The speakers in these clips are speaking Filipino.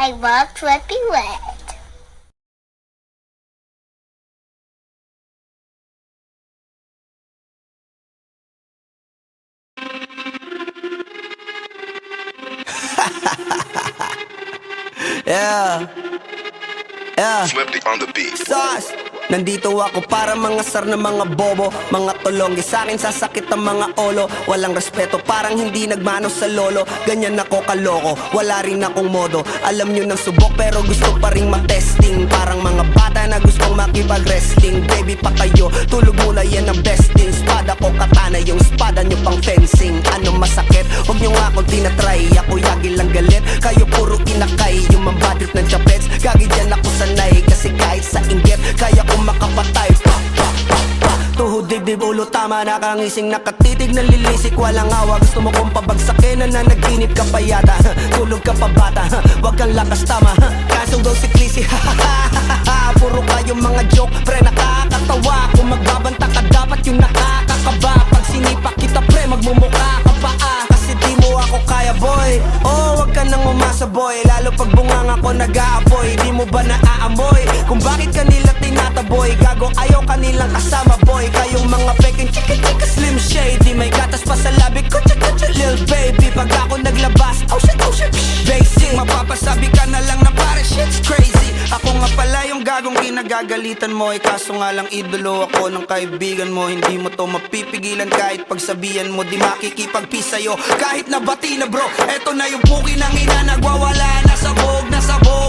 I love Drippy Red. Yeah. Flipped on the beat. Sauce. Nandito ako para mga sar na mga bobo, mga tulonggi sa akin sasakit ang mga olo. Walang respeto parang hindi nagmano sa lolo. Ganyan ako kaloko, wala rin akong modo. Alam nyo ng subok pero gusto pa rin matesting. Parang mga bata na gustong makipag-wrestling. Baby pa kayo, tulog muna yan ang besting. Spada ko katana, yung spada nyo pang fencing. Ano masakit? Huwag nyo nga akong tinatry. Ako yagi lang galit, kayo puro inakay. Yung mambadrip ng chapets, gagi dyan ako sanay. Kasi kahit sa inggit, kaya ko makapatay. Tuhod, dibdib, ulo, tama, nakangising, nakatitig, nalilisik, walang awa. Gusto mo kong pabagsakin, nananaginip ka pa yata. Tulog ka pa bata, wag kang lakas tama. Kaso daw si Clissy, puro kayong mga joke, pre, nakakatawa. Kung magbabanta ka, dapat yung nakakakaba. Pag sinipak kita, pre, magmumukha ka pa kasi di mo ako kaya, boy. Oh, wag ka nang umasa, boy. Lalo pag bungang ako nag-aapoy. Di mo ba naaamoy kung bakit kanila tinataboy? Gago, ayaw kanilang kasama, boy. Kayong mga peking chika-chika slim shady. May gatas pa sa labi ko, cha-cha-cha, lil baby. Pag ako naglabas, oh shit, basic. Mapapasabi ka na lang na pare, shit's crazy. Ako nga pala yung gagong kinagagalitan mo. Kaso nga lang idolo ako ng kaibigan mo. Hindi mo to mapipigilan kahit pagsabihan mo. Di makikipagpis sa'yo kahit nabati na, bro. Eto na yung puki ng ina, nagwawala na sabog.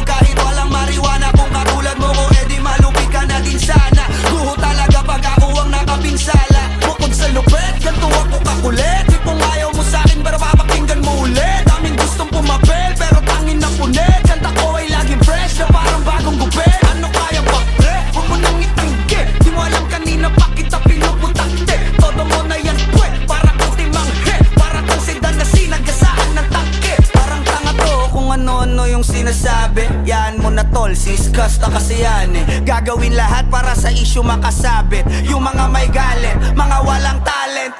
Kahit walang mariwana, kung katulad mo ko, edi malupi ka na din sana. Guho talaga pag ako ang nakapinsala. Bukod sa lupet, ganito ako kakulit. Di kung ayaw mo sa'kin, pero papakinggan mo ulit. Daming gustong pumapel, pero tangin na punit. Kanta ko ay laging fresh, na parang bagong gupit. Ano kaya ba, pre? Huwag mo nang itanggi. Di mo alam kanina pa kita pinuputakte. Todo mo na yan, pwe, para kang timanghe. Para kang sedan na sinagasaan ng tangke. Parang tanga to kung ano-ano yung sinasabi. Yan mo na tol, siskas na kasi yan Gagawin lahat para sa issue makasabit. Yung mga may galit, mga walang talent.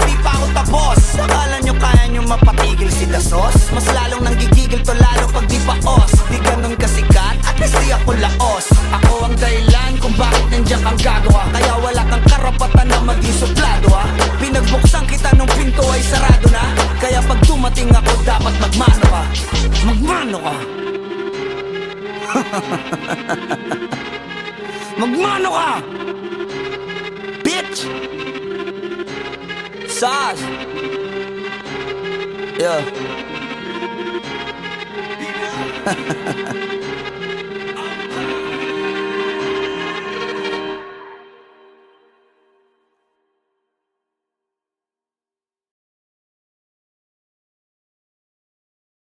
Di pa ako tapos. Akala nyo kaya nyo mapatigil si Dasos? Mas lalong nanggigigil to lalo pag di pa os. Di ganun kasikat, at least di ako laos. Ako ang dahilan kung bakit nandiyan kang gagawa. Kaya wala kang karapatan na maging suplado Pinagbuksan kita nung pinto ay sarado na. Kaya pag dumating ako dapat magmano ka. Magmano ka. Magmano ka, bitch. Sauce. Yeah.